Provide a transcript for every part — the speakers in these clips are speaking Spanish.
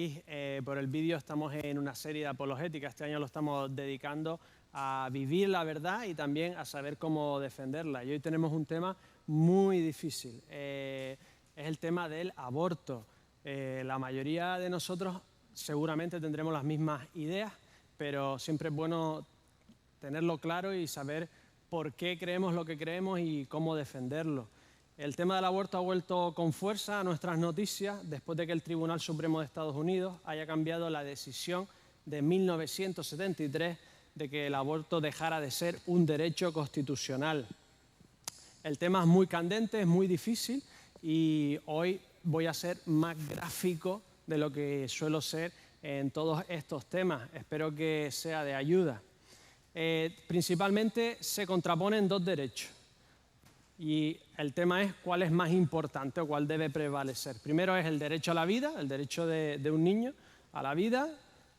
veis por el vídeo, estamos en una serie de apologética. Este año lo estamos dedicando a vivir la verdad y también a saber cómo defenderla. Y hoy tenemos un tema muy difícil. Es el tema del aborto. La mayoría de nosotros seguramente tendremos las mismas ideas, pero siempre es bueno tenerlo claro y saber por qué creemos lo que creemos y cómo defenderlo. El tema del aborto ha vuelto con fuerza a nuestras noticias después de que el Tribunal Supremo de Estados Unidos haya cambiado la decisión de 1973 de que el aborto dejara de ser un derecho constitucional. El tema es muy candente, es muy difícil y hoy voy a ser más gráfico de lo que suelo ser en todos estos temas. Espero que sea de ayuda. Principalmente se contraponen dos derechos. Y el tema es cuál es más importante o cuál debe prevalecer. Primero es el derecho a la vida, el derecho de un niño a la vida,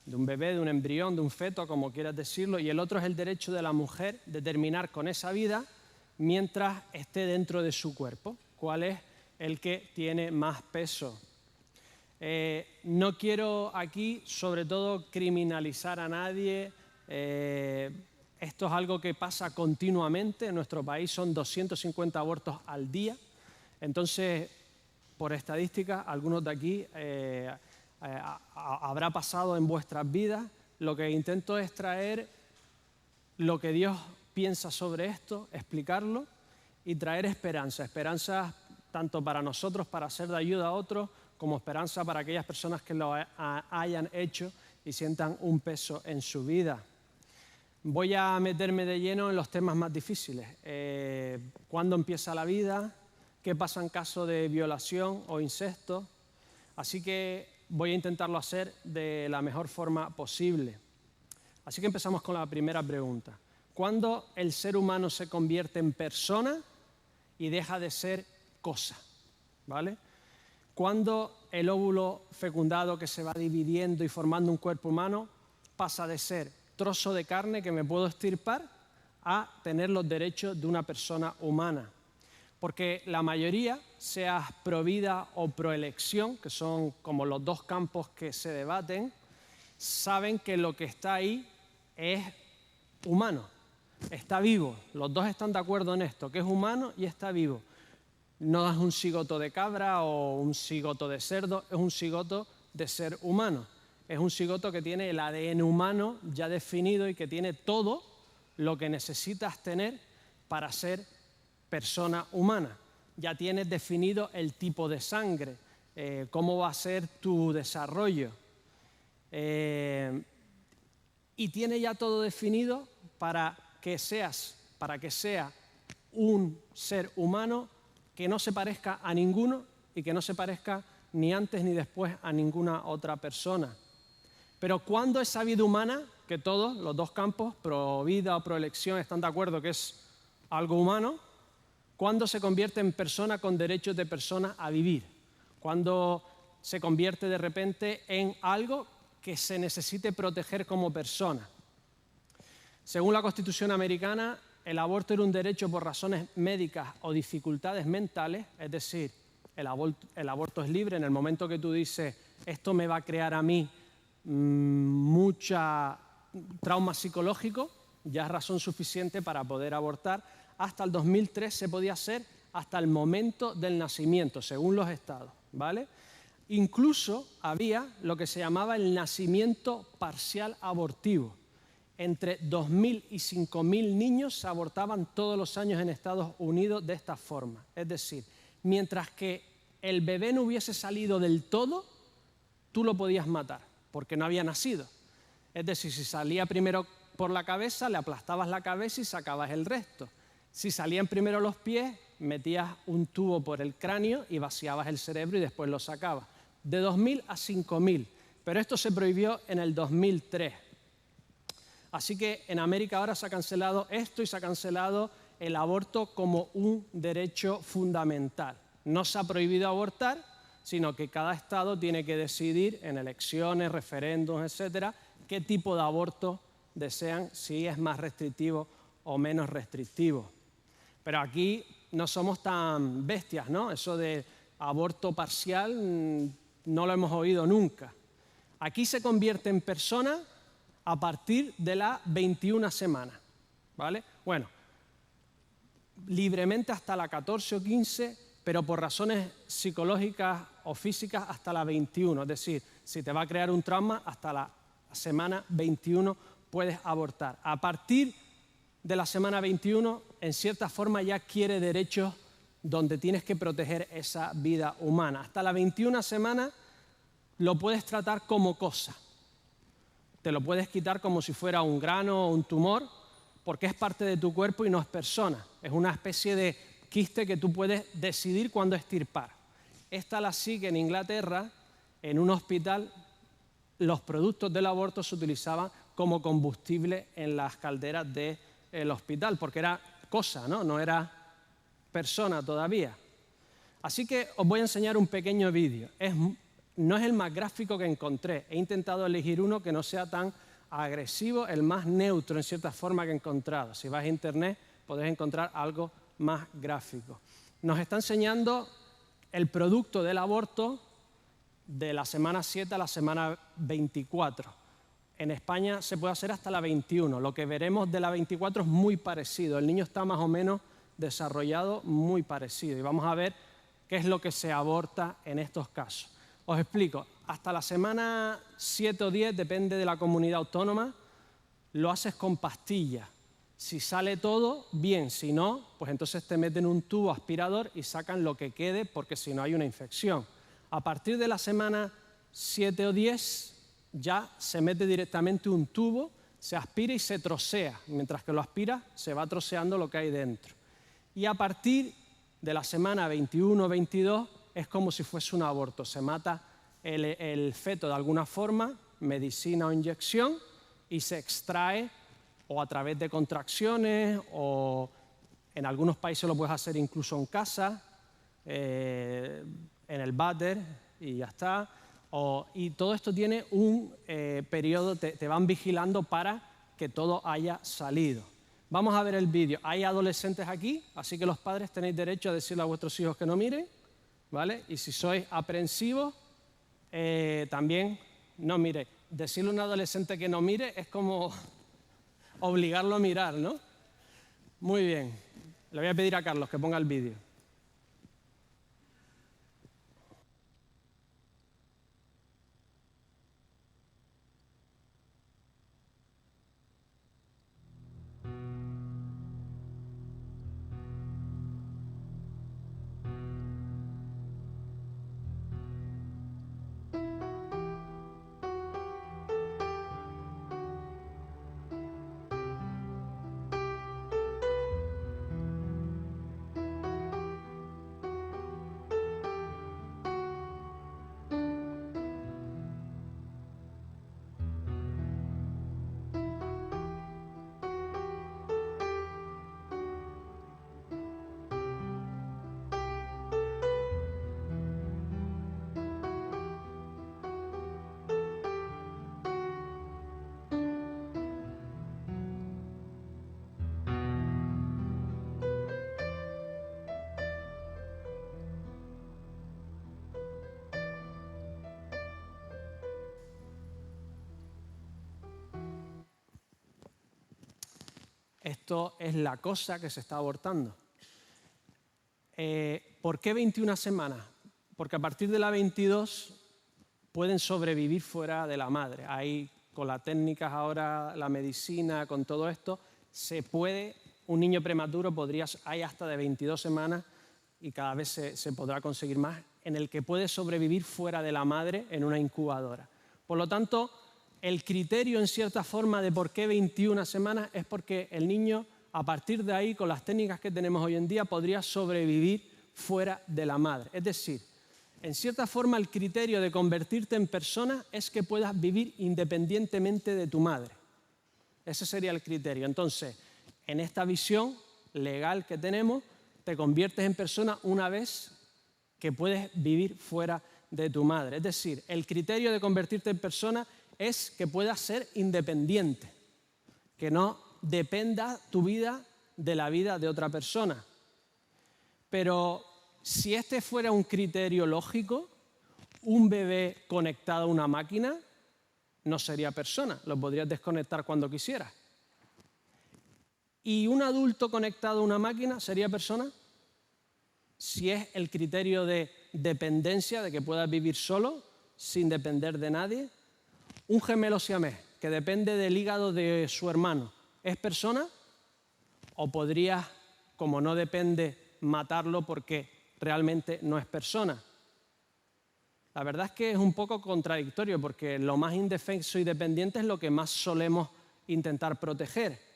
de un bebé, de un embrión, de un feto, como quieras decirlo, y el otro es el derecho de la mujer de terminar con esa vida mientras esté dentro de su cuerpo. ¿Cuál es el que tiene más peso? No quiero aquí, sobre todo, criminalizar a nadie. Esto es algo que pasa continuamente. En nuestro país son 250 abortos al día. Entonces, por estadística, algunos de aquí habrá pasado en vuestras vidas. Lo que intento es traer lo que Dios piensa sobre esto, explicarlo y traer esperanza. Esperanza tanto para nosotros, para ser de ayuda a otros, como esperanza para aquellas personas que lo hayan hecho y sientan un peso en su vida. Voy a meterme de lleno en los temas más difíciles. ¿Cuándo empieza la vida? ¿Qué pasa en caso de violación o incesto? Así que voy a intentarlo hacer de la mejor forma posible. Así que empezamos con la primera pregunta. ¿Cuándo el ser humano se convierte en persona y deja de ser cosa? ¿Vale? ¿Cuándo el óvulo fecundado que se va dividiendo y formando un cuerpo humano pasa de ser trozo de carne que me puedo extirpar a tener los derechos de una persona humana? Porque la mayoría, seas pro vida o pro elección, que son como los dos campos que se debaten, saben que lo que está ahí es humano, está vivo. Los dos están de acuerdo en esto, que es humano y está vivo. No es un cigoto de cabra o un cigoto de cerdo, es un cigoto de ser humano. Es un cigoto que tiene el ADN humano ya definido y que tiene todo lo que necesitas tener para ser persona humana. Ya tienes definido el tipo de sangre, cómo va a ser tu desarrollo. Y tiene ya todo definido para que sea un ser humano que no se parezca a ninguno y que no se parezca ni antes ni después a ninguna otra persona. Pero ¿cuándo esa vida humana, que todos, los dos campos, pro vida o pro elección, están de acuerdo que es algo humano, cuándo se convierte en persona con derechos de persona a vivir? ¿Cuándo se convierte de repente en algo que se necesite proteger como persona? Según la Constitución americana, el aborto era un derecho por razones médicas o dificultades mentales, es decir, el aborto es libre en el momento que tú dices, esto me va a crear a mí mucha trauma psicológico, ya es razón suficiente para poder abortar. Hasta el 2003 se podía hacer hasta el momento del nacimiento, según los estados, ¿vale? Incluso había lo que se llamaba el nacimiento parcial abortivo. Entre 2.000 y 5.000 niños se abortaban todos los años en Estados Unidos de esta forma. Es decir, mientras que el bebé no hubiese salido del todo, tú lo podías matar, porque no había nacido. Es decir, si salía primero por la cabeza, le aplastabas la cabeza y sacabas el resto. Si salían primero los pies, metías un tubo por el cráneo y vaciabas el cerebro y después lo sacabas. De 2.000 a 5.000. Pero esto se prohibió en el 2003. Así que en América ahora se ha cancelado esto y se ha cancelado el aborto como un derecho fundamental. No se ha prohibido abortar, sino que cada estado tiene que decidir en elecciones, referéndums, etcétera, qué tipo de aborto desean, si es más restrictivo o menos restrictivo. Pero aquí no somos tan bestias, ¿no? Eso de aborto parcial no lo hemos oído nunca. Aquí se convierte en persona a partir de la 21 semana, ¿vale? Bueno, libremente hasta la 14 o 15, pero por razones psicológicas o físicas hasta la 21. Es decir, si te va a crear un trauma, hasta la semana 21 puedes abortar. A partir de la semana 21, en cierta forma ya adquiere derechos donde tienes que proteger esa vida humana. Hasta la 21 semana lo puedes tratar como cosa. Te lo puedes quitar como si fuera un grano o un tumor, porque es parte de tu cuerpo y no es persona. Es una especie de quiste que tú puedes decidir cuándo extirpar. Esta la sí que en Inglaterra, en un hospital, los productos del aborto se utilizaban como combustible en las calderas del hospital, porque era cosa, ¿no? No era persona todavía. Así que os voy a enseñar un pequeño vídeo. No es el más gráfico que encontré. He intentado elegir uno que no sea tan agresivo, el más neutro en cierta forma que he encontrado. Si vas a internet podéis encontrar algo más gráfico. Nos está enseñando el producto del aborto de la semana 7 a la semana 24. En España se puede hacer hasta la 21. Lo que veremos de la 24 es muy parecido. El niño está más o menos desarrollado, muy parecido. Y vamos a ver qué es lo que se aborta en estos casos. Os explico. Hasta la semana 7 o 10, depende de la comunidad autónoma, lo haces con pastillas. Si sale todo, bien. Si no, pues entonces te meten un tubo aspirador y sacan lo que quede, porque si no hay una infección. A partir de la semana 7 o 10, ya se mete directamente un tubo, se aspira y se trocea. Mientras que lo aspira, se va troceando lo que hay dentro. Y a partir de la semana 21 o 22, es como si fuese un aborto. Se mata el feto de alguna forma, medicina o inyección, y se extrae o a través de contracciones, o en algunos países lo puedes hacer incluso en casa, en el váter, y ya está. Y todo esto tiene un periodo, te van vigilando para que todo haya salido. Vamos a ver el vídeo. Hay adolescentes aquí, así que los padres tenéis derecho a decirle a vuestros hijos que no miren, ¿vale? Y si sois aprensivos, también no mire. Decirle a un adolescente que no mire es como obligarlo a mirar, ¿no? Muy bien. Le voy a pedir a Carlos que ponga el vídeo. Esto es la cosa que se está abortando. ¿Por qué 21 semanas? Porque a partir de la 22 pueden sobrevivir fuera de la madre. Ahí, con las técnicas ahora, la medicina, con todo esto, se puede, un niño prematuro hay hasta de 22 semanas y cada vez se podrá conseguir más, en el que puede sobrevivir fuera de la madre en una incubadora. Por lo tanto, el criterio, en cierta forma, de por qué 21 semanas es porque el niño, a partir de ahí, con las técnicas que tenemos hoy en día, podría sobrevivir fuera de la madre. Es decir, en cierta forma, el criterio de convertirte en persona es que puedas vivir independientemente de tu madre. Ese sería el criterio. Entonces, en esta visión legal que tenemos, te conviertes en persona una vez que puedes vivir fuera de tu madre. Es decir, el criterio de convertirte en persona es que puedas ser independiente, que no dependa tu vida de la vida de otra persona. Pero si este fuera un criterio lógico, un bebé conectado a una máquina no sería persona, lo podrías desconectar cuando quisieras. ¿Y un adulto conectado a una máquina sería persona? Si es el criterio de dependencia, de que puedas vivir solo, sin depender de nadie. Un gemelo siamés que depende del hígado de su hermano, ¿es persona? ¿O podrías, como no depende, matarlo porque realmente no es persona? La verdad es que es un poco contradictorio porque lo más indefenso y dependiente es lo que más solemos intentar proteger.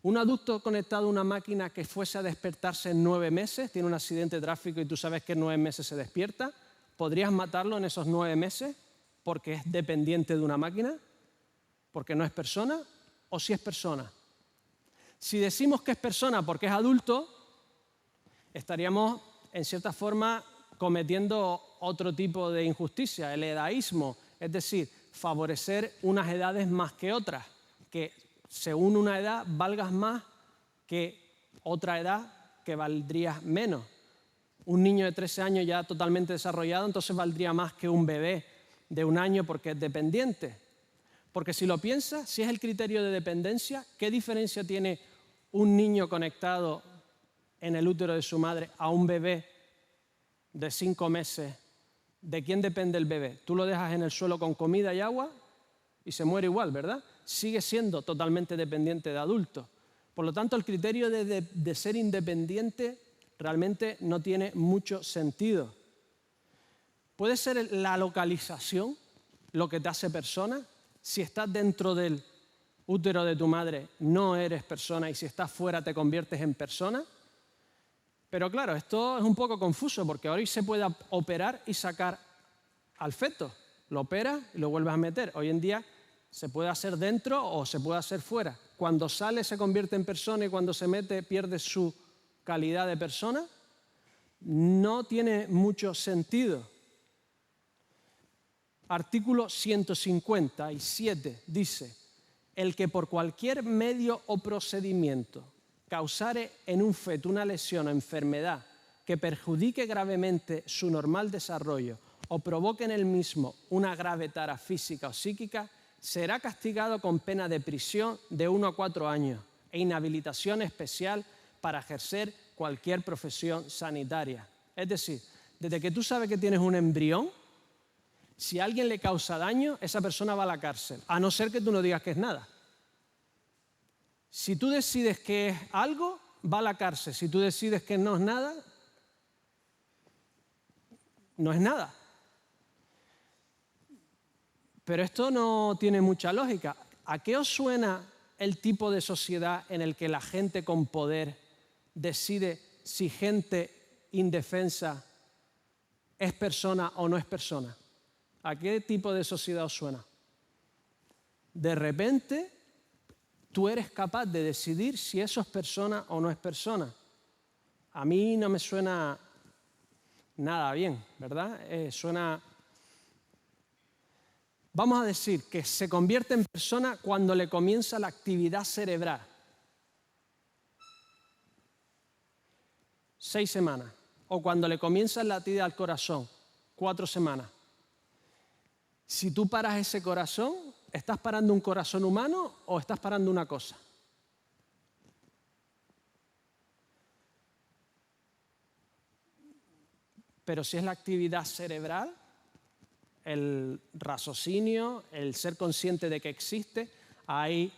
Un adulto conectado a una máquina que fuese a despertarse en 9 meses, tiene un accidente de tráfico y tú sabes que en 9 meses se despierta, ¿podrías matarlo en esos 9 meses porque es dependiente de una máquina? ¿Porque no es persona? ¿O si es persona? Si decimos que es persona porque es adulto, estaríamos, en cierta forma, cometiendo otro tipo de injusticia, el edaísmo, es decir, favorecer unas edades más que otras, que según una edad valgas más que otra edad que valdrías menos. Un niño de 13 años ya totalmente desarrollado, entonces valdría más que un bebé de 1 año porque es dependiente. Porque si lo piensas, si es el criterio de dependencia, ¿qué diferencia tiene un niño conectado en el útero de su madre a un bebé de 5 meses? ¿De quién depende el bebé? Tú lo dejas en el suelo con comida y agua y se muere igual, ¿verdad? Sigue siendo totalmente dependiente de adultos. Por lo tanto, el criterio de ser independiente realmente no tiene mucho sentido. ¿Puede ser la localización lo que te hace persona? Si estás dentro del útero de tu madre, no eres persona, y si estás fuera te conviertes en persona. Pero claro, esto es un poco confuso porque hoy se puede operar y sacar al feto. Lo operas y lo vuelves a meter. Hoy en día se puede hacer dentro o se puede hacer fuera. Cuando sale se convierte en persona y cuando se mete pierde su calidad de persona. No tiene mucho sentido. Artículo 157 dice: el que por cualquier medio o procedimiento causare en un feto una lesión o enfermedad que perjudique gravemente su normal desarrollo o provoque en él mismo una grave tara física o psíquica, será castigado con pena de prisión de 1 a 4 años e inhabilitación especial para ejercer cualquier profesión sanitaria. Es decir, desde que tú sabes que tienes un embrión, si a alguien le causa daño, esa persona va a la cárcel, a no ser que tú no digas que es nada. Si tú decides que es algo, va a la cárcel. Si tú decides que no es nada, no es nada. Pero esto no tiene mucha lógica. ¿A qué os suena el tipo de sociedad en el que la gente con poder decide si gente indefensa es persona o no es persona? ¿A qué tipo de sociedad os suena? De repente, tú eres capaz de decidir si eso es persona o no es persona. A mí no me suena nada bien, ¿verdad? Suena... Vamos a decir que se convierte en persona cuando le comienza la actividad cerebral. 6 semanas. O cuando le comienza el latido al corazón. 4 semanas. Si tú paras ese corazón, ¿estás parando un corazón humano o estás parando una cosa? Pero si es la actividad cerebral, el raciocinio, el ser consciente de que existe, hay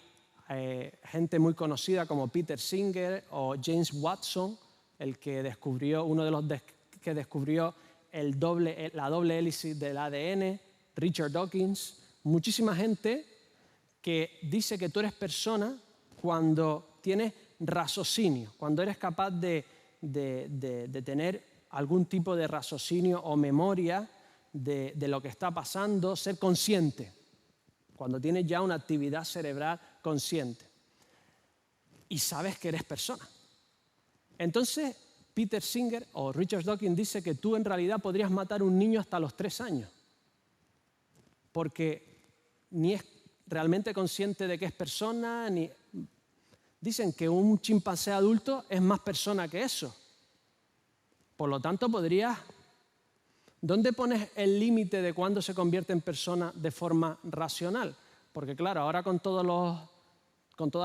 gente muy conocida como Peter Singer o James Watson, el que descubrió, uno de los que descubrió la doble hélice del ADN, Richard Dawkins, muchísima gente que dice que tú eres persona cuando tienes raciocinio, cuando eres capaz de tener algún tipo de raciocinio o memoria de lo que está pasando, ser consciente, cuando tienes ya una actividad cerebral consciente y sabes que eres persona. Entonces, Peter Singer o Richard Dawkins dice que tú en realidad podrías matar a un niño hasta los 3 años, porque ni es realmente consciente de que es persona, ni... Dicen que un chimpancé adulto es más persona que eso. Por lo tanto, podrías ¿Dónde pones el límite de cuándo se convierte en persona de forma racional? Porque claro, ahora con todas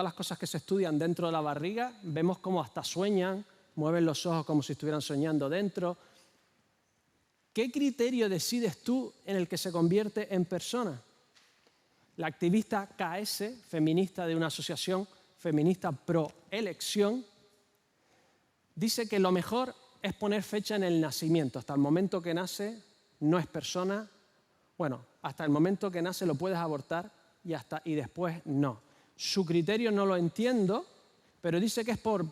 las cosas que se estudian dentro de la barriga, vemos cómo hasta sueñan, mueven los ojos como si estuvieran soñando dentro. ¿Qué criterio decides tú en el que se convierte en persona? La activista KS, feminista de una asociación feminista pro elección, dice que lo mejor es poner fecha en el nacimiento. Hasta el momento que nace no es persona. Bueno, hasta el momento que nace lo puedes abortar y después no. Su criterio no lo entiendo, pero dice que es por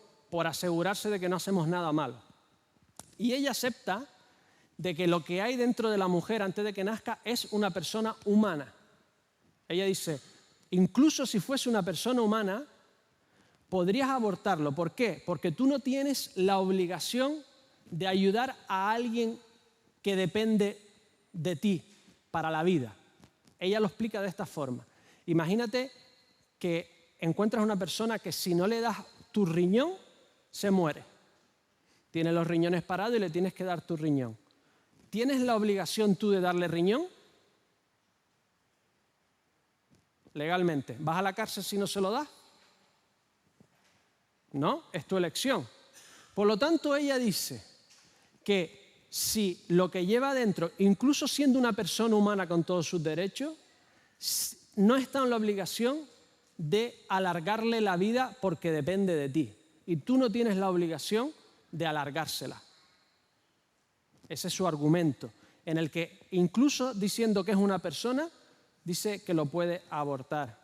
asegurarse de que no hacemos nada malo. Y ella acepta de que lo que hay dentro de la mujer antes de que nazca es una persona humana. Ella dice, incluso si fuese una persona humana, podrías abortarlo. ¿Por qué? Porque tú no tienes la obligación de ayudar a alguien que depende de ti para la vida. Ella lo explica de esta forma. Imagínate que encuentras una persona que si no le das tu riñón, se muere. Tiene los riñones parados y le tienes que dar tu riñón. ¿Tienes la obligación tú de darle riñón? Legalmente. ¿Vas a la cárcel si no se lo das? No, es tu elección. Por lo tanto, ella dice que si lo que lleva adentro, incluso siendo una persona humana con todos sus derechos, no está en la obligación de alargarle la vida porque depende de ti. Y tú no tienes la obligación de alargársela. Ese es su argumento, en el que incluso diciendo que es una persona, dice que lo puede abortar.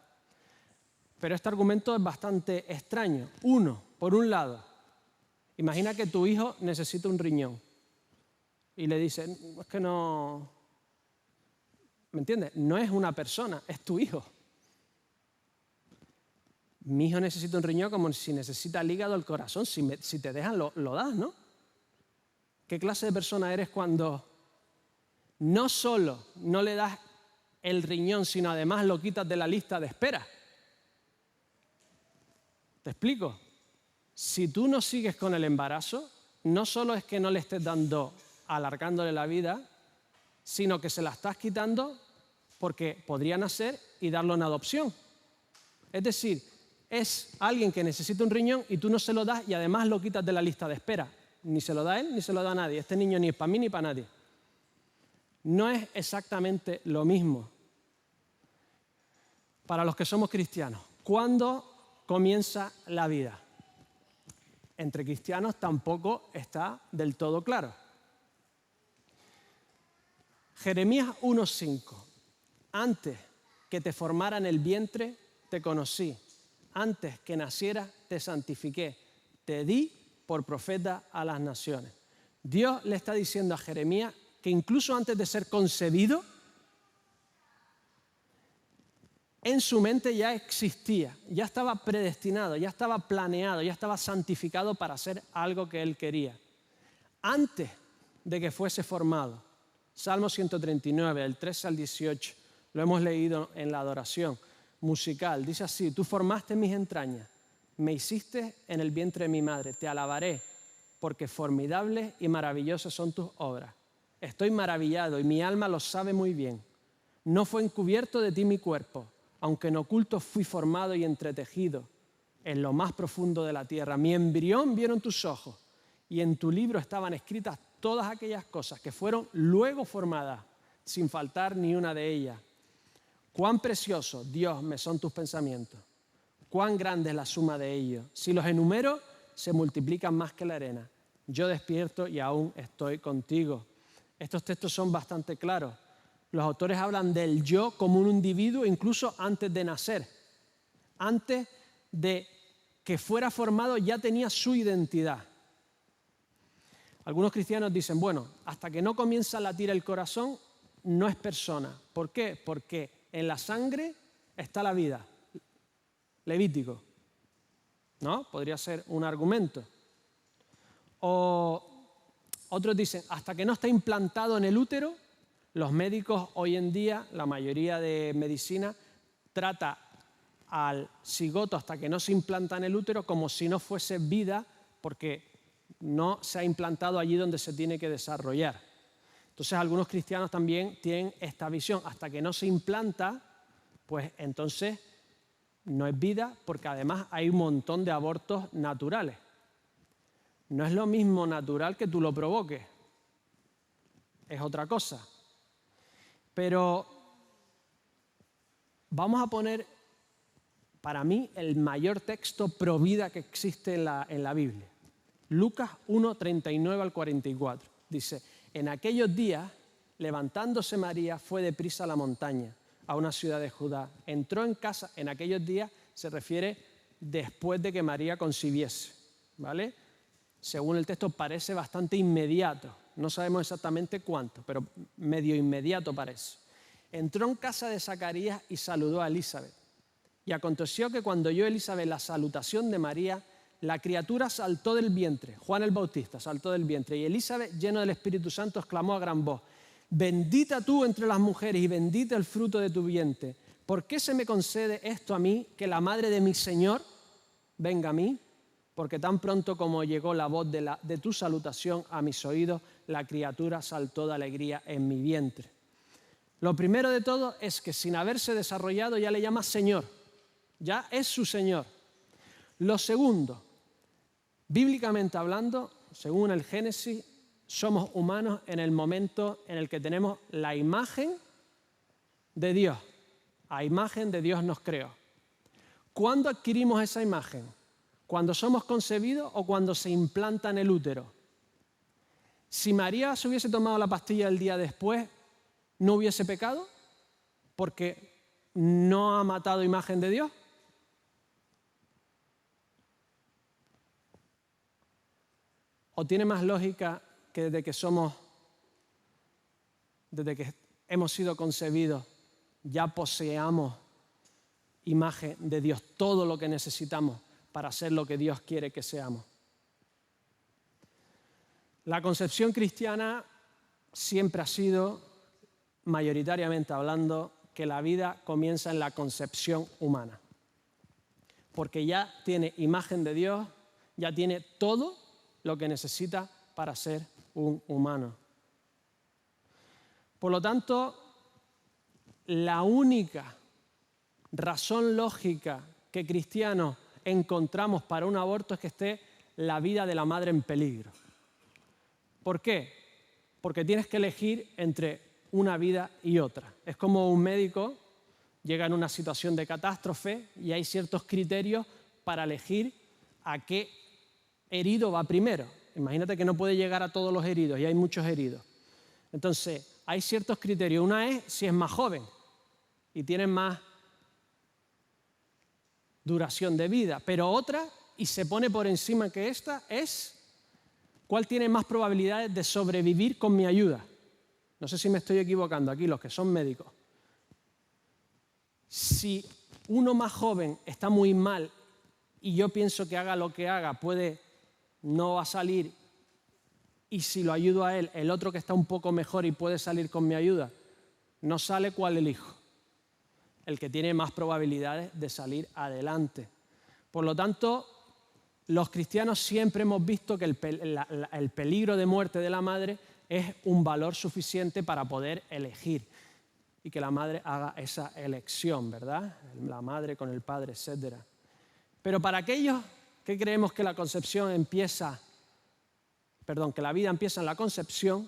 Pero este argumento es bastante extraño. Por un lado, imagina que tu hijo necesita un riñón y le dice, es que no, ¿me entiendes? No es una persona, es tu hijo. Mi hijo necesita un riñón como si necesita el hígado o el corazón. Si te dejan, lo das, ¿no? ¿Qué clase de persona eres cuando no solo no le das el riñón, sino además lo quitas de la lista de espera? ¿Te explico? Si tú no sigues con el embarazo, no solo es que no le estés alargándole la vida, sino que se la estás quitando porque podría nacer y darlo en adopción. Es decir, es alguien que necesita un riñón y tú no se lo das y además lo quitas de la lista de espera. Ni se lo da él, ni se lo da a nadie. Este niño ni es para mí ni para nadie. No es exactamente lo mismo. Para los que somos cristianos, ¿cuándo comienza la vida? Entre cristianos tampoco está del todo claro. Jeremías 1:5. Antes que te formara en el vientre, te conocí. Antes que nacieras, te santifiqué. Te di por profeta a las naciones. Dios le está diciendo a Jeremías que incluso antes de ser concebido, en su mente ya existía, ya estaba predestinado, ya estaba planeado, ya estaba santificado para hacer algo que él quería. Antes de que fuese formado. Salmo 139, del 13 al 18, lo hemos leído en la adoración musical. Dice así, tú formaste mis entrañas, me hiciste en el vientre de mi madre, te alabaré, porque formidables y maravillosas son tus obras. Estoy maravillado y mi alma lo sabe muy bien. No fue encubierto de ti mi cuerpo, aunque en oculto fui formado y entretejido en lo más profundo de la tierra. Mi embrión vieron tus ojos y en tu libro estaban escritas todas aquellas cosas que fueron luego formadas, sin faltar ni una de ellas. Cuán precioso, Dios, me son tus pensamientos. Cuán grande es la suma de ellos. Si los enumero, se multiplican más que la arena. Yo despierto y aún estoy contigo. Estos textos son bastante claros. Los autores hablan del yo como un individuo incluso antes de nacer. Antes de que fuera formado ya tenía su identidad. Algunos cristianos dicen, bueno, hasta que no comienza a latir el corazón, no es persona. ¿Por qué? Porque en la sangre está la vida. Levítico, ¿no? Podría ser un argumento. O otros dicen, hasta que no está implantado en el útero, los médicos hoy en día, la mayoría de medicina, trata al cigoto hasta que no se implanta en el útero como si no fuese vida, porque no se ha implantado allí donde se tiene que desarrollar. Entonces algunos cristianos también tienen esta visión. Hasta que no se implanta, pues entonces no es vida, porque además hay un montón de abortos naturales. No es lo mismo natural que tú lo provoques. Es otra cosa. Pero vamos a poner, para mí, el mayor texto pro vida que existe en la Biblia. Lucas 1, 39 al 44. Dice, en aquellos días, levantándose María, fue deprisa a la montaña, a una ciudad de Judá. Entró en casa, en aquellos días se refiere después de que María concibiese, ¿vale? Según el texto parece bastante inmediato. No sabemos exactamente cuánto, pero medio inmediato parece. Entró en casa de Zacarías y saludó a Elizabeth. Y aconteció que cuando oyó Elizabeth la salutación de María, la criatura saltó del vientre. Juan el Bautista saltó del vientre. Y Elizabeth, lleno del Espíritu Santo, exclamó a gran voz, bendita tú entre las mujeres y bendito el fruto de tu vientre. ¿Por qué se me concede esto a mí, que la madre de mi Señor venga a mí? Porque tan pronto como llegó la voz de tu salutación a mis oídos, la criatura saltó de alegría en mi vientre. Lo primero de todo es que sin haberse desarrollado ya le llama Señor, ya es su Señor. Lo segundo, bíblicamente hablando, según el Génesis, somos humanos en el momento en el que tenemos la imagen de Dios. A imagen de Dios nos creó. ¿Cuándo adquirimos esa imagen? ¿Cuando somos concebidos o cuando se implanta en el útero? Si María se hubiese tomado la pastilla el día después, ¿no hubiese pecado? Porque no ha matado imagen de Dios. ¿O tiene más lógica que desde que hemos sido concebidos, ya poseamos imagen de Dios, todo lo que necesitamos para ser lo que Dios quiere que seamos? La concepción cristiana siempre ha sido, mayoritariamente hablando, que la vida comienza en la concepción humana. Porque ya tiene imagen de Dios, ya tiene todo lo que necesita para ser un humano. Por lo tanto, la única razón lógica que cristianos encontramos para un aborto es que esté la vida de la madre en peligro. ¿Por qué? Porque tienes que elegir entre una vida y otra. Es como un médico llega en una situación de catástrofe y hay ciertos criterios para elegir a qué herido va primero. Imagínate que no puede llegar a todos los heridos y hay muchos heridos. Entonces, hay ciertos criterios. Una es si es más joven y tiene más duración de vida, pero otra, y se pone por encima que esta, es cuál tiene más probabilidades de sobrevivir con mi ayuda. No sé si me estoy equivocando aquí, los que son médicos. Si uno más joven está muy mal y yo pienso que haga lo que haga, no va a salir, y si lo ayudo a él, el otro que está un poco mejor y puede salir con mi ayuda, no sale, ¿cuál elijo? El que tiene más probabilidades de salir adelante. Por lo tanto, los cristianos siempre hemos visto que el peligro de muerte de la madre es un valor suficiente para poder elegir y que la madre haga esa elección, ¿verdad? La madre con el padre, etc. Pero para aquellos que creemos que que la vida empieza en la concepción,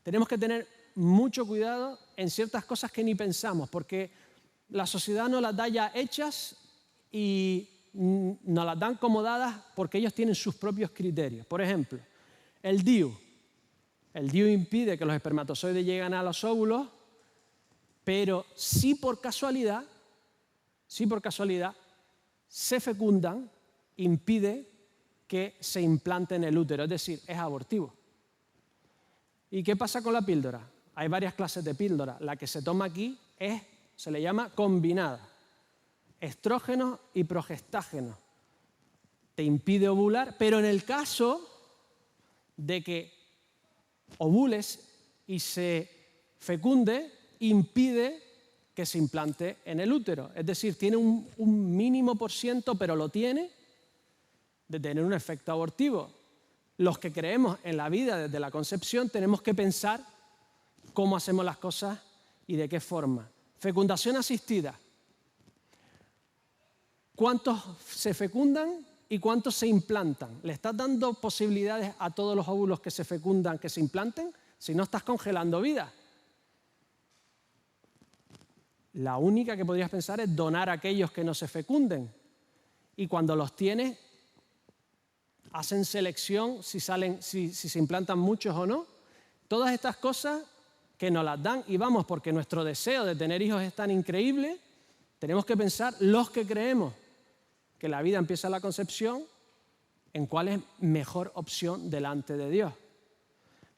tenemos que tener mucho cuidado en ciertas cosas que ni pensamos, porque la sociedad nos las da ya hechas y nos las dan como dadas porque ellos tienen sus propios criterios. Por ejemplo, el DIU. El DIU impide que los espermatozoides lleguen a los óvulos, pero si por casualidad se fecundan, impide que se implante en el útero, es decir, es abortivo. ¿Y qué pasa con la píldora? Hay varias clases de píldora. La que se toma aquí se le llama combinada. Estrógenos y progestágenos. Te impide ovular, pero en el caso de que ovules y se fecunde, impide que se implante en el útero. Es decir, tiene un mínimo %, pero lo tiene, de tener un efecto abortivo. Los que creemos en la vida desde la concepción tenemos que pensar cómo hacemos las cosas y de qué forma. Fecundación asistida. ¿Cuántos se fecundan y cuántos se implantan? ¿Le estás dando posibilidades a todos los óvulos que se fecundan que se implanten? Si no, estás congelando vida. La única que podrías pensar es donar a aquellos que no se fecunden. Y cuando los tienes, hacen selección si se implantan muchos o no. Todas estas cosas que nos las dan, y vamos, porque nuestro deseo de tener hijos es tan increíble, tenemos que pensar, los que creemos que la vida empieza a la concepción, en cuál es mejor opción delante de Dios.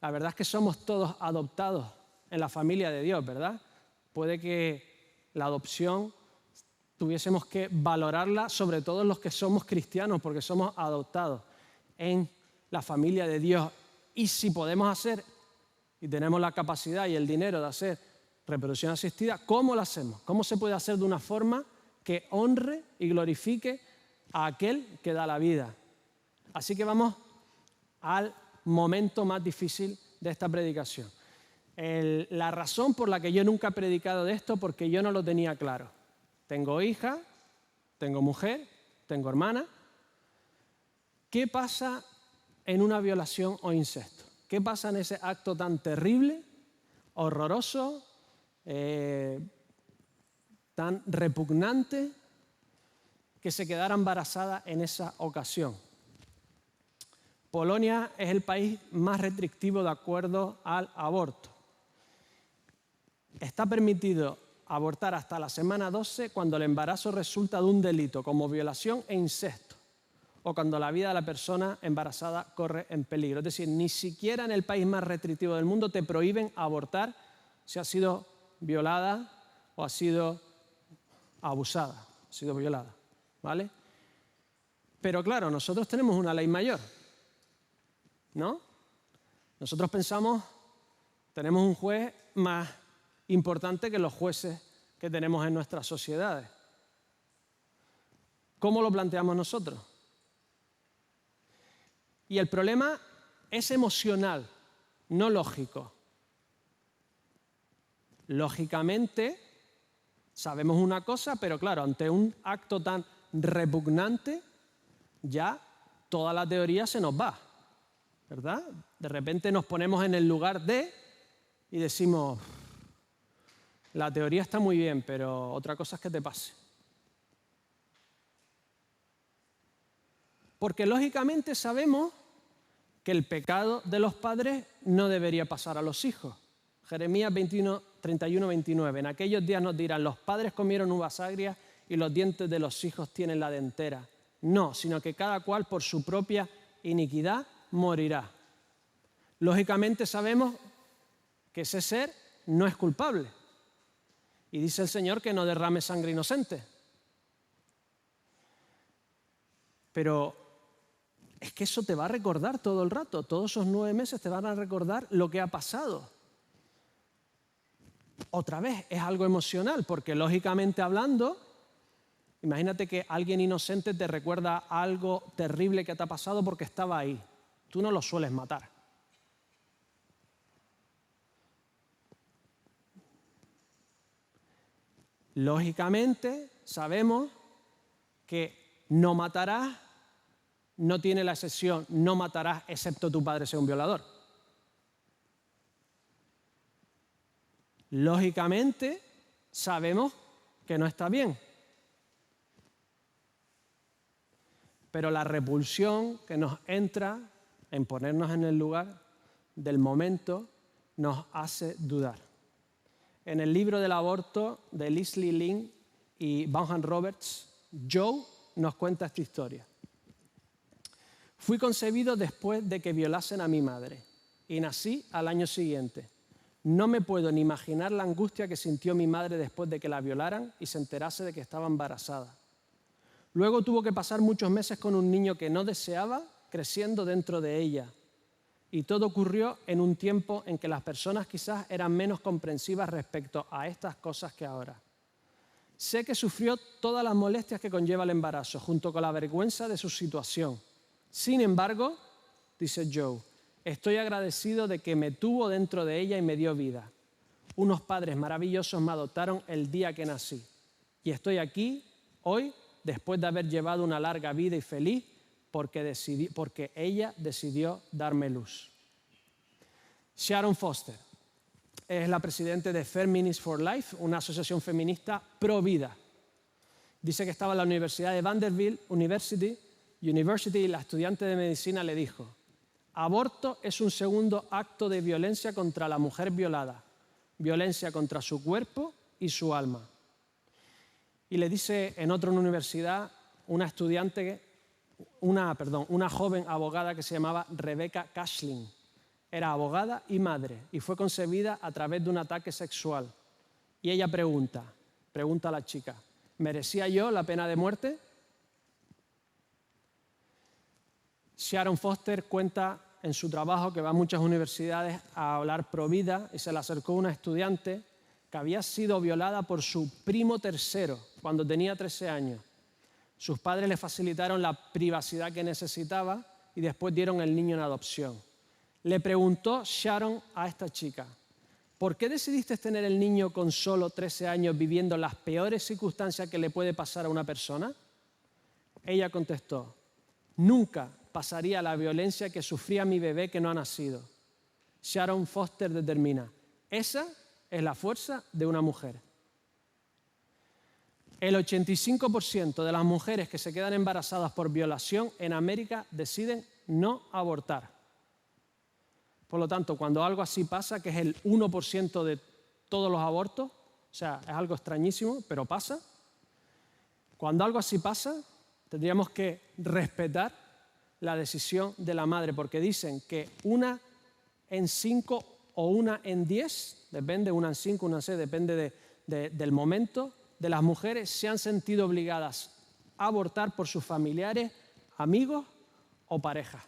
La verdad es que somos todos adoptados en la familia de Dios, ¿verdad? Puede que la adopción tuviésemos que valorarla, sobre todo los que somos cristianos, porque somos adoptados en la familia de Dios. Y si podemos hacer, y tenemos la capacidad y el dinero de hacer reproducción asistida, ¿cómo lo hacemos? ¿Cómo se puede hacer de una forma que honre y glorifique a aquel que da la vida? Así que vamos al momento más difícil de esta predicación. La razón por la que yo nunca he predicado de esto, porque yo no lo tenía claro. Tengo hija, tengo mujer, tengo hermana. ¿Qué pasa en una violación o incesto? ¿Qué pasa en ese acto tan terrible, horroroso, tan repugnante, que se quedara embarazada en esa ocasión? Polonia es el país más restrictivo de acuerdo al aborto. Está permitido abortar hasta la semana 12 cuando el embarazo resulta de un delito como violación e incesto, o cuando la vida de la persona embarazada corre en peligro. Es decir, ni siquiera en el país más restrictivo del mundo te prohíben abortar si has sido violada o has sido abusada, has sido violada, ¿vale? Pero claro, nosotros tenemos una ley mayor, ¿no? Nosotros pensamos, tenemos un juez más importante que los jueces que tenemos en nuestras sociedades. ¿Cómo lo planteamos nosotros? Y el problema es emocional, no lógico. Lógicamente, sabemos una cosa, pero claro, ante un acto tan repugnante, ya toda la teoría se nos va, ¿verdad? De repente nos ponemos en el lugar de y decimos, la teoría está muy bien, pero otra cosa es que te pase. Porque lógicamente sabemos que el pecado de los padres no debería pasar a los hijos. Jeremías 31, 29. En aquellos días nos dirán, los padres comieron uvas agrias y los dientes de los hijos tienen la dentera. No, sino que cada cual por su propia iniquidad morirá. Lógicamente sabemos que ese ser no es culpable. Y dice el Señor que no derrame sangre inocente. Pero es que eso te va a recordar todo el rato. Todos esos 9 meses te van a recordar lo que ha pasado. Otra vez, es algo emocional, porque lógicamente hablando, imagínate que alguien inocente te recuerda algo terrible que te ha pasado porque estaba ahí. Tú no lo sueles matar. Lógicamente, sabemos que no matarás, no tiene la excepción, no matarás excepto tu padre sea un violador. Lógicamente, sabemos que no está bien. Pero la repulsión que nos entra en ponernos en el lugar del momento nos hace dudar. En el libro del aborto de Leslie Lynn y Vaughan Roberts, Joe nos cuenta esta historia. Fui concebido después de que violasen a mi madre y nací al año siguiente. No me puedo ni imaginar la angustia que sintió mi madre después de que la violaran y se enterase de que estaba embarazada. Luego tuvo que pasar muchos meses con un niño que no deseaba creciendo dentro de ella. Y todo ocurrió en un tiempo en que las personas quizás eran menos comprensivas respecto a estas cosas que ahora. Sé que sufrió todas las molestias que conlleva el embarazo, junto con la vergüenza de su situación. Sin embargo, dice Joe, estoy agradecido de que me tuvo dentro de ella y me dio vida. Unos padres maravillosos me adoptaron el día que nací. Y estoy aquí hoy después de haber llevado una larga vida y feliz porque ella decidió darme luz. Sharon Foster es la presidenta de Feminists for Life, una asociación feminista pro vida. Dice que estaba en la Universidad de Vanderbilt University y la estudiante de medicina le dijo: aborto es un segundo acto de violencia contra la mujer violada, violencia contra su cuerpo y su alma. Y le dice en otra universidad una joven abogada que se llamaba Rebecca Cashlin. Era abogada y madre y fue concebida a través de un ataque sexual. Y ella pregunta a la chica: ¿merecía yo la pena de muerte? Sharon Foster cuenta en su trabajo que va a muchas universidades a hablar pro vida y se le acercó una estudiante que había sido violada por su primo tercero cuando tenía 13 años. Sus padres le facilitaron la privacidad que necesitaba y después dieron el niño en adopción. Le preguntó Sharon a esta chica: ¿por qué decidiste tener el niño con solo 13 años viviendo las peores circunstancias que le puede pasar a una persona? Ella contestó: nunca pasaría la violencia que sufría mi bebé que no ha nacido. Sharon Foster determina: esa es la fuerza de una mujer. El 85% de las mujeres que se quedan embarazadas por violación en América deciden no abortar. Por lo tanto, cuando algo así pasa, que es el 1% de todos los abortos, o sea, es algo extrañísimo, pero pasa. Cuando algo así pasa, tendríamos que respetar la decisión de la madre, porque dicen que 1 en 5 o 1 en 10, depende, 1 en 5, 1 en 6, depende del momento, de las mujeres se han sentido obligadas a abortar por sus familiares, amigos o parejas.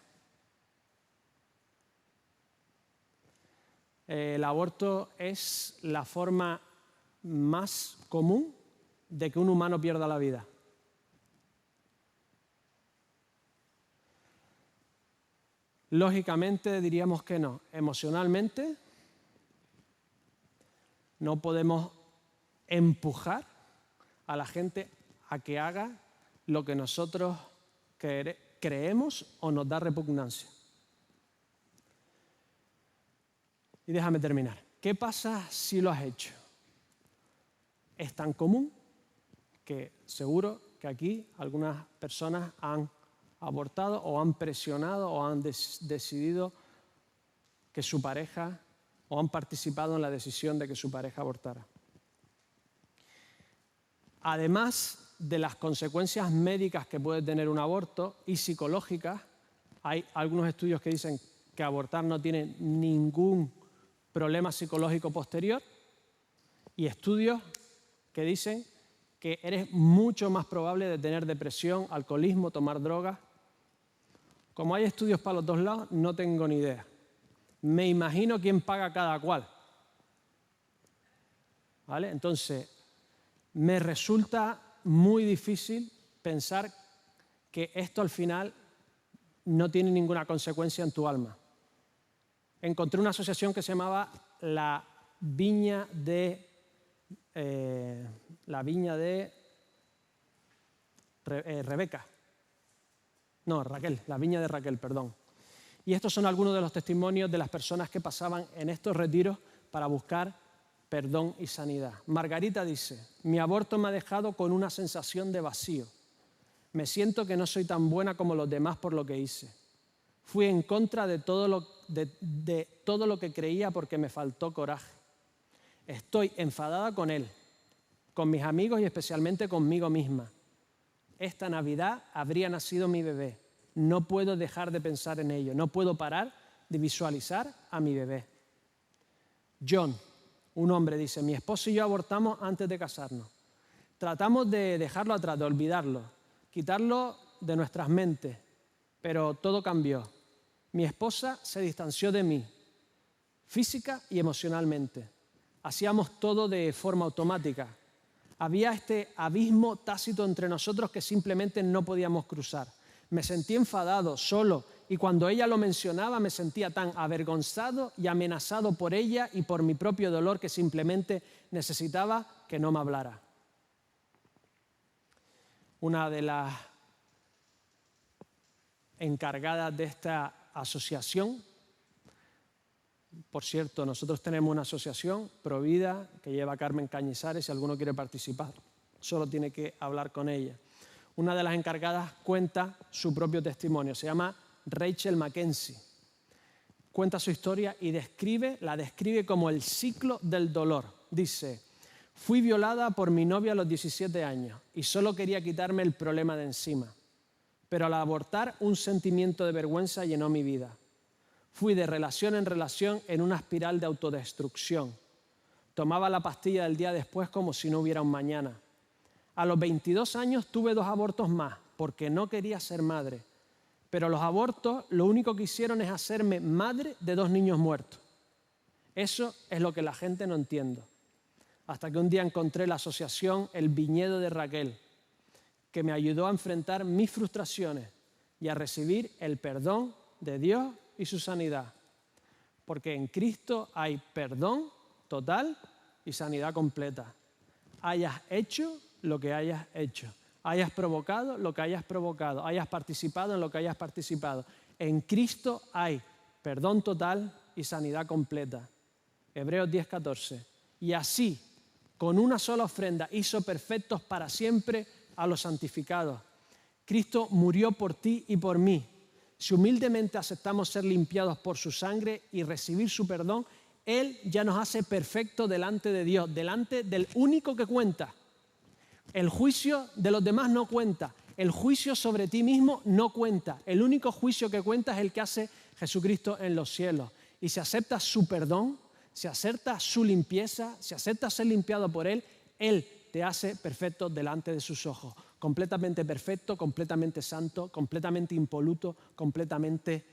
El aborto es la forma más común de que un humano pierda la vida. Lógicamente diríamos que no. Emocionalmente no podemos empujar a la gente a que haga lo que nosotros creemos o nos da repugnancia. Y déjame terminar. ¿Qué pasa si lo has hecho? Es tan común que seguro que aquí algunas personas han abortado o han presionado o han decidido que su pareja o han participado en la decisión de que su pareja abortara. Además de las consecuencias médicas que puede tener un aborto y psicológicas, hay algunos estudios que dicen que abortar no tiene ningún problema psicológico posterior y estudios que dicen que eres mucho más probable de tener depresión, alcoholismo, tomar drogas. Como hay estudios para los dos lados, no tengo ni idea. Me imagino quién paga cada cual. ¿Vale? Entonces, me resulta muy difícil pensar que esto al final no tiene ninguna consecuencia en tu alma. Encontré una asociación que se llamaba la Viña de Rebeca. No, Raquel, la Viña de Raquel, perdón. Y estos son algunos de los testimonios de las personas que pasaban en estos retiros para buscar perdón y sanidad. Margarita dice: mi aborto me ha dejado con una sensación de vacío. Me siento que no soy tan buena como los demás por lo que hice. Fui en contra de todo lo que creía porque me faltó coraje. Estoy enfadada con él, con mis amigos y especialmente conmigo misma. Esta Navidad habría nacido mi bebé. No puedo dejar de pensar en ello. No puedo parar de visualizar a mi bebé. John, un hombre, dice: mi esposo y yo abortamos antes de casarnos. Tratamos de dejarlo atrás, de olvidarlo, quitarlo de nuestras mentes, pero todo cambió. Mi esposa se distanció de mí, física y emocionalmente. Hacíamos todo de forma automática. Había este abismo tácito entre nosotros que simplemente no podíamos cruzar. Me sentí enfadado, solo y cuando ella lo mencionaba me sentía tan avergonzado y amenazado por ella y por mi propio dolor que simplemente necesitaba que no me hablara. Una de las encargadas de esta asociación, por cierto, nosotros tenemos una asociación, Provida, que lleva Carmen Cañizares, si alguno quiere participar, solo tiene que hablar con ella. Una de las encargadas cuenta su propio testimonio, se llama Rachel Mackenzie. Cuenta su historia y la describe como el ciclo del dolor. Dice: fui violada por mi novia a los 17 años y solo quería quitarme el problema de encima. Pero al abortar, un sentimiento de vergüenza llenó mi vida. Fui de relación en relación en una espiral de autodestrucción. Tomaba la pastilla del día después como si no hubiera un mañana. A los 22 años tuve 2 abortos más porque no quería ser madre. Pero los abortos lo único que hicieron es hacerme madre de 2 niños muertos. Eso es lo que la gente no entiende. Hasta que un día encontré la asociación El Viñedo de Raquel, que me ayudó a enfrentar mis frustraciones y a recibir el perdón de Dios y su sanidad. Porque en Cristo hay perdón total y sanidad completa. Hayas hecho lo que hayas hecho, hayas provocado lo que hayas provocado, hayas participado en lo que hayas participado. En Cristo hay perdón total y sanidad completa. Hebreos 10:14. Y así, con una sola ofrenda, hizo perfectos para siempre a los santificados. Cristo murió por ti y por mí. Si humildemente aceptamos ser limpiados por su sangre y recibir su perdón, Él ya nos hace perfectos delante de Dios, delante del único que cuenta. El juicio de los demás no cuenta. El juicio sobre ti mismo no cuenta. El único juicio que cuenta es el que hace Jesucristo en los cielos. Y si aceptas su perdón, si aceptas su limpieza, si aceptas ser limpiado por Él, Él te hace perfecto delante de sus ojos. Completamente perfecto, completamente santo, completamente impoluto, completamente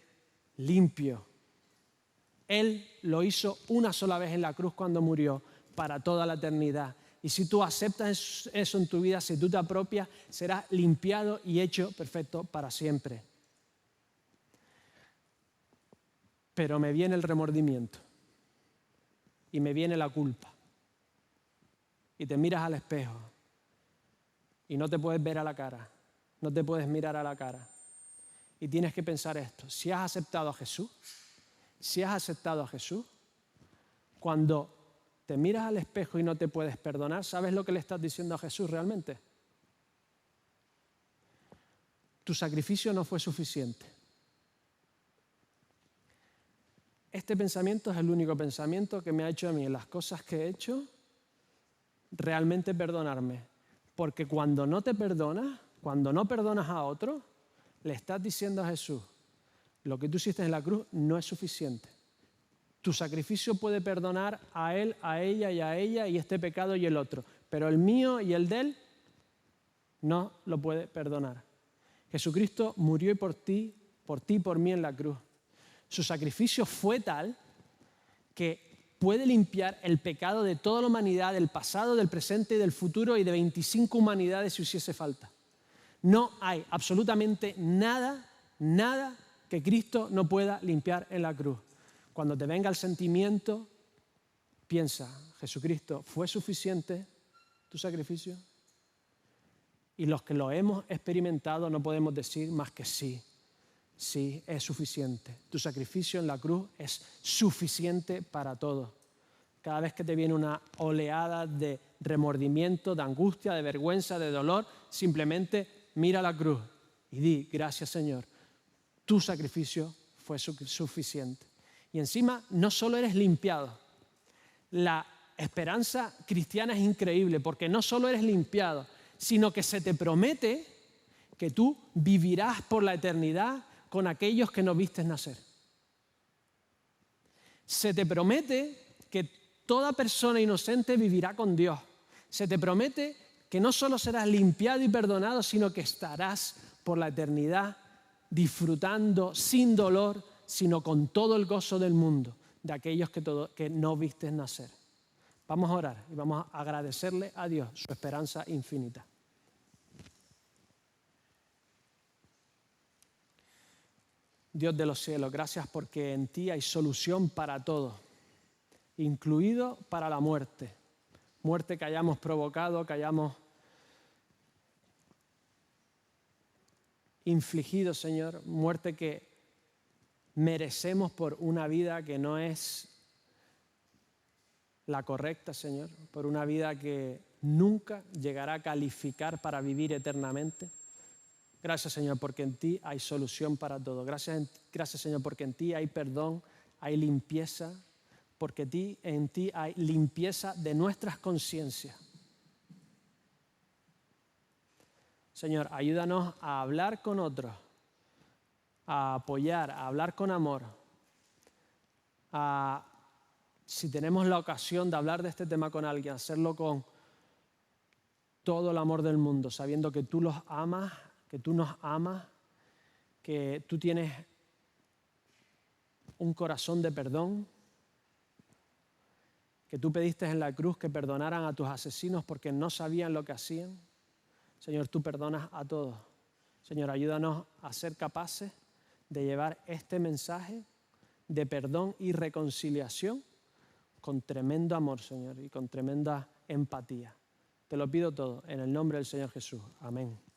limpio. Él lo hizo una sola vez en la cruz cuando murió, para toda la eternidad. Y si tú aceptas eso en tu vida, si tú te apropias, serás limpiado y hecho perfecto para siempre. Pero me viene el remordimiento y me viene la culpa. Y te miras al espejo y no te puedes ver a la cara, no te puedes mirar a la cara. Y tienes que pensar esto: si has aceptado a Jesús, cuando te miras al espejo y no te puedes perdonar, ¿sabes lo que le estás diciendo a Jesús realmente? Tu sacrificio no fue suficiente. Este pensamiento es el único pensamiento que me ha hecho a mí, en las cosas que he hecho, realmente perdonarme. Porque cuando no te perdonas, cuando no perdonas a otro, le estás diciendo a Jesús: lo que tú hiciste en la cruz no es suficiente. Tu sacrificio puede perdonar a él, a ella y este pecado y el otro, pero el mío y el de él no lo puede perdonar. Jesucristo murió por ti y por mí en la cruz. Su sacrificio fue tal que puede limpiar el pecado de toda la humanidad, del pasado, del presente y del futuro, y de 25 humanidades si hiciese falta. No hay absolutamente nada que Cristo no pueda limpiar en la cruz. Cuando te venga el sentimiento, piensa: ¿Jesucristo fue suficiente tu sacrificio? Y los que lo hemos experimentado no podemos decir más que sí. Sí, es suficiente. Tu sacrificio en la cruz es suficiente para todo. Cada vez que te viene una oleada de remordimiento, de angustia, de vergüenza, de dolor, simplemente mira la cruz y di: gracias, Señor, tu sacrificio fue suficiente. Y encima no solo eres limpiado. La esperanza cristiana es increíble, porque no solo eres limpiado, sino que se te promete que tú vivirás por la eternidad con aquellos que no vistes nacer. Se te promete que toda persona inocente vivirá con Dios. Se te promete que no solo serás limpiado y perdonado, sino que estarás por la eternidad disfrutando sin dolor, sino con todo el gozo del mundo de aquellos que no vistes nacer. Vamos a orar y vamos a agradecerle a Dios su esperanza infinita. Dios de los cielos, gracias porque en ti hay solución para todo, incluido para la muerte. Muerte que hayamos provocado, que hayamos infligido, Señor. Muerte que merecemos por una vida que no es la correcta, Señor. Por una vida que nunca llegará a calificar para vivir eternamente. Gracias, Señor, porque en ti hay solución para todo. Gracias, Señor, porque en ti hay perdón, hay limpieza, porque en ti hay limpieza de nuestras conciencias. Señor, ayúdanos a hablar con otros, a apoyar, a hablar con amor, si tenemos la ocasión de hablar de este tema con alguien, hacerlo con todo el amor del mundo, sabiendo que tú los amas, que tú nos amas, que tú tienes un corazón de perdón, que tú pediste en la cruz que perdonaran a tus asesinos porque no sabían lo que hacían. Señor, tú perdonas a todos. Señor, ayúdanos a ser capaces de llevar este mensaje de perdón y reconciliación con tremendo amor, Señor, y con tremenda empatía. Te lo pido todo en el nombre del Señor Jesús. Amén.